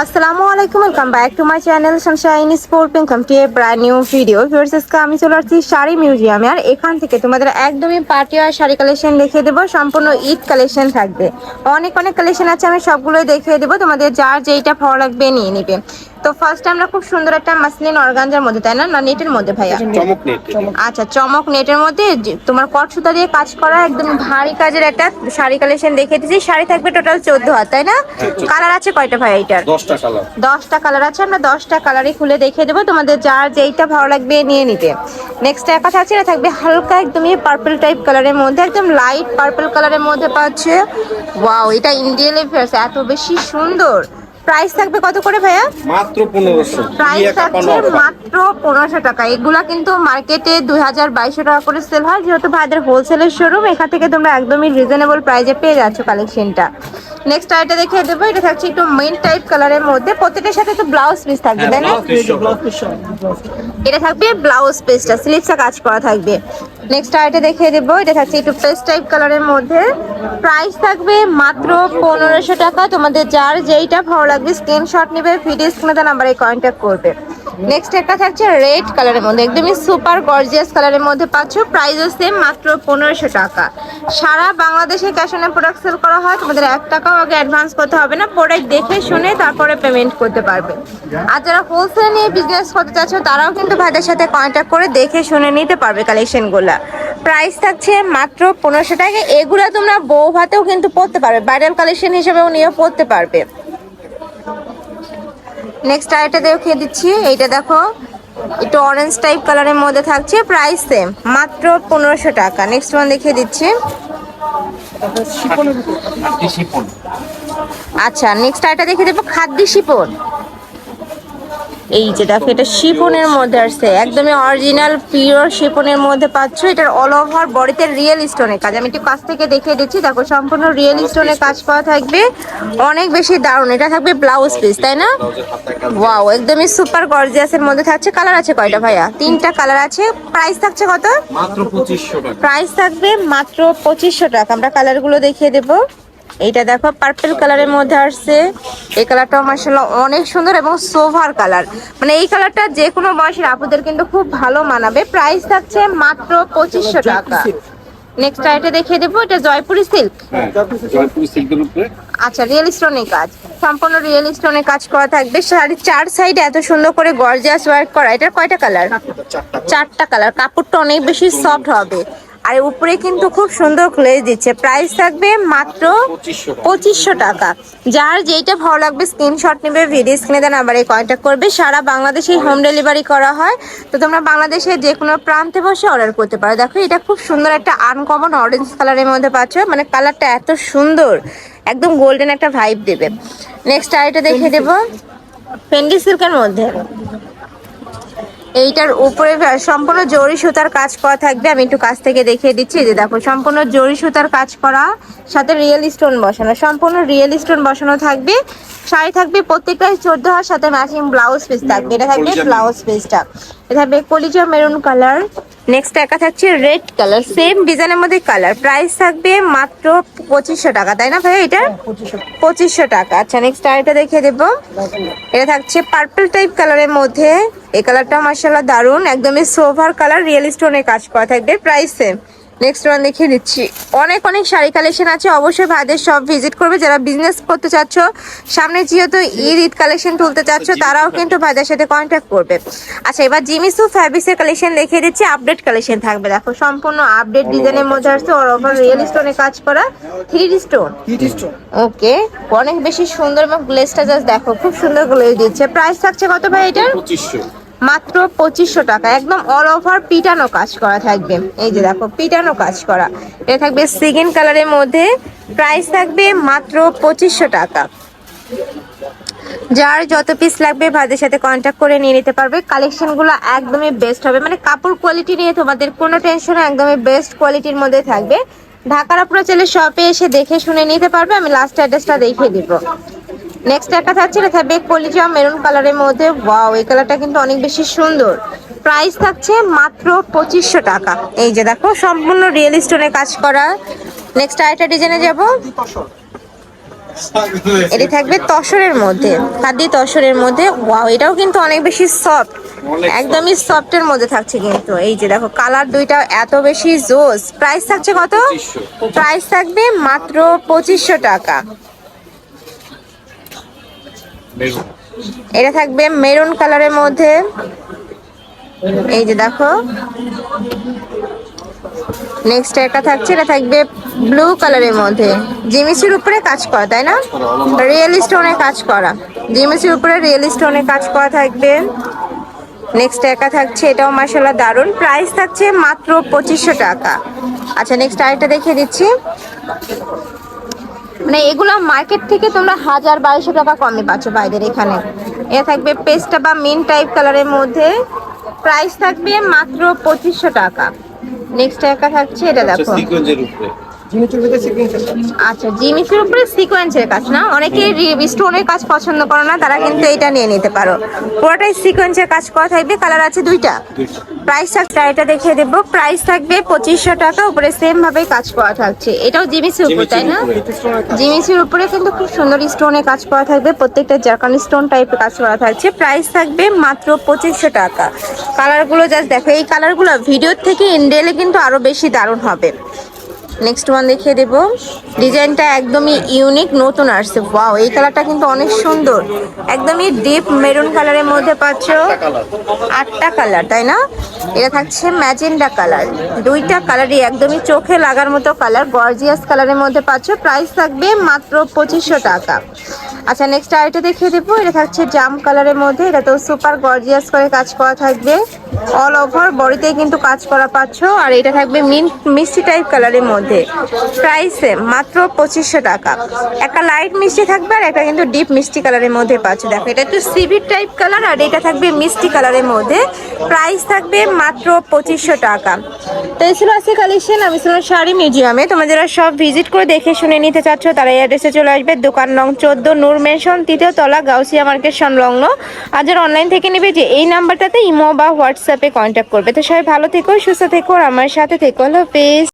আসসালামু আলাইকুম, welcome back to my channel Sunshine sport welcome to A brand new video. Viewers, আজকে আমি চলে আসছি শাড়ি মিউজিয়ামে, আর এখান থেকে তোমাদের একদমই পার্টি আর শাড়ি কালেকশন দেখিয়ে দেবো। সম্পূর্ণ ঈদ কালেকশন থাকবে, অনেক অনেক কালেকশন আছে, আমি সবগুলোই দেখিয়ে দেবো। তোমাদের যার যেইটা ভালো লাগবে নিয়ে নিবে। তো ফার্স্ট আমরা খুব সুন্দর একটা মাসলিন অর্গানজার মধ্যে, তাই না, না নেটের মধ্যে ভাইয়া? চমক নেট। আচ্ছা, চমক নেটের মধ্যে তোমার কট সুতা দিয়ে কাজ করা একদম ভারী কাজের একটা শাড়ি কালেকশন দেখিয়ে দিচ্ছি। শাড়ি থাকবে টোটাল 14 হাত, তাই না? কালার আছে কয়টা ভাই এটার? 10টা কালার। 10টা কালার আছে, আমরা 10টা কালারই খুলে দেখিয়ে দেবো। তোমাদের যার যেইটা ভালো লাগবে নিয়ে নিতে। নেক্সট একটা আছে, এটা থাকবে হালকা একদমই পার্পল টাইপ কালারের মধ্যে, একদম লাইট পার্পল কালারের মধ্যে পাচ্ছে। ওয়াও, এটা ইন্ডিয়ান লেফার্স, এত বেশি সুন্দর। প্রাইস থাকবে কত করে ভাইয়া? মাত্র 1500। প্রাইস থাকছে মাত্র 1500 টাকা। এগুলা কিন্তু মার্কেটে 2200 টাকা করে সেল হয়, যেহেতু ভাইদের হোলসেলের শোরুম, এখান থেকে তোমরা একদমই রিজনেবল প্রাইসে পেয়ে যাচ্ছ কালেকশনটা। নেক্সট আইটা দেখিয়ে দেবো, এটা থাকছে একটু মেন টাইপ কালারের মধ্যে, প্রত্যেকটার সাথে তো ব্লাউজ পিস থাকবে, তাই না? এটা থাকবে ব্লাউজ পিসটা, স্লিভসে কাজ করা থাকবে। নেক্সট আইটা দেখিয়ে দেবো, এটা থাকছে একটু পেস্ট টাইপ কালারের মধ্যে। প্রাইস থাকবে মাত্র 1500 টাকা। তোমাদের যার যেইটা ভালো লাগবে স্ক্রিনশট নেবে, ভিডিও স্ক্রিনে নাম্বারে কন্ট্যাক্ট করবে। নেক্সট একটা থাকছে রেড কালারের মধ্যে, একদমই সুপার গর্জিয়াস কালারের মধ্যে পাচ্ছ। প্রাইসও সেম, মাত্র 1500 টাকা। সারা বাংলাদেশে ক্যাশ অন প্রোডাক্ট সেল করা হয়, তোমাদের 1 টাকাও আগে অ্যাডভান্স করতে হবে না, প্রোডাক্ট দেখে শুনে তারপরে পেমেন্ট করতে পারবে। আর যারা হোলসেল নিয়ে বিজনেস করতে চাচ্ছ তারাও কিন্তু ভাইদের সাথে কন্ট্যাক্ট করে দেখে শুনে নিতে পারবে কালেকশনগুলো। প্রাইস থাকছে মাত্র 1500 টাকা। এগুলো তোমরা বউ ভাতেও কিন্তু পরতে পারবে, ব্রাইডাল কালেকশন হিসেবেও নিয়েও পরতে পারবে। নেক্সট আরেকটা দেখিয়ে দিচ্ছি, এইটা দেখো একটু অরেঞ্জ টাইপ কালারের মধ্যে থাকছে, প্রাইস সেম, মাত্র 1500 টাকা। নেক্সট ওয়ান দেখিয়ে দিচ্ছি। আচ্ছা, নেক্সট আরেকটা দেখিয়ে দেবো, খাদ্য শিপন। এই যে দেখো, এটা শিফনের মধ্যে আসছে, একদমই অরিজিনাল পিওর শিফনের মধ্যে পাচ্ছ। এটার অল ওভার বডিতে রিয়েল স্টোনের কাজ, আমি একটু কাছ থেকে দেখিয়ে দিচ্ছি। দেখো, সম্পূর্ণ রিয়েল স্টোনের কাজ করা থাকবে, অনেক বেশি দারুণ। এটা থাকবে ব্লাউজ পিস, তাই না? ওয়াও, একদমই সুপার গর্জিয়াসের মধ্যে থাকছে। কালার আছে কয়টা ভাইয়া? 3টা কালার আছে। প্রাইস থাকছে কত? মাত্র 2500 টাকা। প্রাইস থাকবে মাত্র 2500 টাকা। আমরা কালারগুলো দেখিয়ে দেবো। এইটা দেখো পার্পল কালারের মধ্যে আসছে, এই কালারটাও মাশাআল্লাহ অনেক সুন্দর এবং সোভার কালার, মানে এই কালারটা যে কোনো বয়সের আপুদের কিন্তু খুব ভালো মানাবে। প্রাইস থাকছে মাত্র 2500 টাকা। নেক্সট আইটা দেখিয়ে দেবো, এটা জয়পুরি সিল্ক। জয়পুরি সিল্কের উপরে আচ্ছা, রিয়েল স্টোনের কাজ, সম্পূর্ণ রিয়েল স্টোনের কাজ করা থাকবে। শাড়ির 4 সাইডে এত সুন্দর করে গর্জিয়াস ওয়ার্ক করা। এটার কয়টা কালার? 4টা কালার। কাপড়টা অনেক বেশি সফট হবে, আর উপরে কিন্তু খুব সুন্দর গ্লেজ দিচ্ছে। প্রাইস থাকবে মাত্র 2500 টাকা। যার যেইটা ভালো লাগবে স্ক্রিনশট নেবে, ভিডিও স্ক্রিনে দেওয়া নাম্বারে কন্ট্যাক্ট করবে। সারা বাংলাদেশে হোম ডেলিভারি করা হয়, তো তোমরা বাংলাদেশের যে কোনো প্রান্তে বসে অর্ডার করতে পারো। দেখো, এটা খুব সুন্দর একটা আনকমন অরেঞ্জ কালারের মধ্যে পাচ্ছ, মানে কালারটা এত সুন্দর, একদম গোল্ডেন একটা ভাইব দেবে। নেক্সট আইটা দেখে দেবো, ফেন্ডি সিল্কের মধ্যে। এইটার উপরে সম্পূর্ণ জরি সুতার কাজ করা থাকবে, আমি একটু কাছ থেকে দেখিয়ে দিচ্ছি। যে দেখো, সম্পূর্ণ জরি সুতার কাজ করা, সাথে রিয়েল স্টোন বসানো, সম্পূর্ণ রিয়েল স্টোন বসানো থাকবে। শাড়ি থাকবে প্রত্যেকটাই 14 হাত, সাথে ম্যাচিং ব্লাউজ পিস থাকবে। এটা থাকবে ব্লাউজ পিসটা, এটা থাকবে কলিজা মেরুন কালার। নেক্সট একটা থাকছে রেড কালার, সেম ডিজাইনের মধ্যে কালার। প্রাইস থাকবে মাত্র 2500 টাকা, তাই না ভাই? এটা 2500 টাকা। আচ্ছা, নেক্সট আরেকটা দেখিয়ে দেবো, এটা থাকছে পার্পল টাইপ কালারের মধ্যে। এই কালারটা মাশাআল্লাহ দারুন, একদমই সোভার কালার, রিয়েল স্টোনের কাজ করা থাকবে। Price same. নেক্সট ওয়ান দেখিয়ে দিচ্ছি, অনেক অনেক শাড়ি কালেকশন আছে, অবশ্যই ভাইদের সব ভিজিট করবে। যারা বিজনেস করতে চাচ্ছ, সামনে যেহেতু ঈদ কালেকশন তুলতে চাচ্ছ, তারাও কিন্তু ভাইদের সাথে কন্ট্যাক্ট করবে। আচ্ছা, এবার জিমিসু ফ্যাব্রিক্সের কালেকশন দেখিয়ে দিচ্ছি, আপডেট কালেকশন থাকবে। দেখো, সম্পূর্ণ আপডেট ডিজাইনের মধ্যে আসছে, অল ওভার রিয়েল স্টোনে কাজ করা, 3D স্টোন। ওকে, অনেক বেশি সুন্দর, এবং গ্লেজটা জাস্ট দেখো, খুব সুন্দর গ্লেজ দিচ্ছে। প্রাইস থাকছে কত ভাই এটার? 2500। মাত্র 2500 টাকা। একদম অল ওভার পিটানো কাজ করা থাকবে, এই যে দেখো পিটানো কাজ করা। এটা থাকবে সিগিন কালারের মধ্যে। প্রাইস থাকবে মাত্র 2500 টাকা। যার যত পিস লাগবে ভাইদের সাথে কন্ট্যাক্ট করে নিয়ে নিতে পারবে। কালেকশনগুলো একদমই বেস্ট হবে, মানে কাপড় কোয়ালিটি নিয়ে তোমাদের কোনো টেনশন, একদমই বেস্ট কোয়ালিটির মধ্যে থাকবে। ঢাকার আপনারা চাইলে শপে এসে দেখে শুনে নিতে পারবে। আমি লাস্ট অ্যাড্রেসটা দেখিয়ে দিব। নেক্সট একটা থাকছে, এটা থাকবে কলিজা মেরুন কালারের মধ্যে। ওয়াও, এই কালারটা কিন্তু অনেক বেশি সুন্দর। প্রাইস থাকছে মাত্র 2500 টাকা। এই যে দেখো, সম্পূর্ণ রিয়েল স্টোনে কাজ করা। নেক্সট আরেকটা ডিজাইনে যাব। এটি থাকবে তসরের মধ্যে, খাদি তসরের মধ্যে। ওয়াও, এটাও কিন্তু অনেক বেশি সফট, একদমই সফটের মধ্যে থাকছে কিন্তু। এই যে দেখো কালার দুইটা এত বেশি জোস। প্রাইস থাকছে কত? প্রাইস থাকবে মাত্র 2500 টাকা। এটা থাকবে মেরুন কালারের মধ্যে। এই যে দেখো নেক্সট একটা থাকছে, এটা থাকবে ব্লু কালারের মধ্যে, জিমিসির উপরে কাজ করা, তাই না? রিয়েল স্টোনে কাজ করা, জিমিসির উপরে রিয়েল স্টোনে কাজ করা থাকবে। নেক্সট একা থাকছে, এটাও মাশাআল্লাহ দারুন। প্রাইস থাকছে মাত্র 2500 টাকা। আচ্ছা নেক্সট আরেকটা দেখিয়ে দিচ্ছি। মানে এগুলো মার্কেট থেকে তোমরা 1000-1200 টাকা কমে পাচ্ছ বাইরের এখানে। এটা থাকবে পেস্টা বা মিন টাইপ কালারের মধ্যে, প্রাইস থাকবে মাত্র 2500 টাকা। নেক্সট একটা থাকছে, এটা দেখো সিকোয়েন্সের উপরে। আচ্ছা জিমিসের উপরে সিকোয়েন্সের কাজ না, অনেকে স্টোনের কাজ পছন্দ করো না, তারা কিন্তু এটা নিয়ে নিতে পারো। পুরোটাই সিকোয়েন্সের কাজ করা থাকবে, কালার আছে দুইটা। প্রাইস থাকছে, এটা দেখিয়ে দেবো, প্রাইস থাকবে 2500 টাকা। উপরে সেম ভাবে কাজ করা থাকছে, এটাও জিমিসের উপর, তাই না? জিমিসের উপরে কিন্তু খুব সুন্দর স্টোনে কাজ করা থাকবে, প্রত্যেকটা জারকান স্টোন টাইপের কাজ করা থাকছে। প্রাইস থাকবে মাত্র 2500 টাকা। কালারগুলো জাস্ট দেখো, এই কালারগুলো ভিডিওর থেকে ইনডেলে কিন্তু আরো বেশি দারুণ হবে। নেক্সট ওয়ান দেখিয়ে দেব, ডিজাইনটা একদমই ইউনিক, নতুন আসছে। ওয়াও, এই কালারটা কিন্তু অনেক সুন্দর, একদমই ডিপ মেরুন কালারের মধ্যে পাচ্ছ। 8টা কালার, তাই না? এটা থাকছে ম্যাজেন্ডা কালার, দুইটা কালারই একদমই চোখে লাগার মতো কালার, গর্জিয়াস কালারের মধ্যে পাচ্ছ। প্রাইস থাকবে মাত্র 2500 টাকা। আচ্ছা নেক্সট আরেকটা দেখিয়ে দেবো, এটা থাকছে জাম কালারের মধ্যে, এটা তো সুপার গর্জিয়াস করে কাজ করা থাকবে, অল ওভার বডিতেই কিন্তু কাজ করা পাচ্ছ। আর এটা থাকবে মিষ্টি টাইপ কালারের মধ্যে, প্রাইসে মাত্র 2500 টাকা। একটা লাইট মিষ্টি থাকবে আর একটা কিন্তু ডিপ মিষ্টি কালারের মধ্যে পাচ্ছ। দেখো এটা একটু সিভিট টাইপ কালার আর এটা থাকবে মিষ্টি কালারের মধ্যে, প্রাইস থাকবে মাত্র 2500 টাকা। তো এই ছিল আজকে কালেকশন। আমি ছিলাম শাড়ি মিউজিয়ামে। তোমরা যারা সব ভিজিট করে দেখে শুনে নিতে চাচ্ছ তারা এই অ্যাড্রেসে চলে আসবে, দোকান নং 14 নূর মেনশন 3য় তলা, গাউসিয়া মার্কেট সংলগ্ন। আর যারা অনলাইন থেকে নেবে যে এই নাম্বারটাতে ইমো বা হোয়াটসঅ্যাপে কন্ট্যাক্ট করবে। তো সবাই ভালো থেকো, সুস্থ থেকো আর আমার সাথে থেকো। Hello page.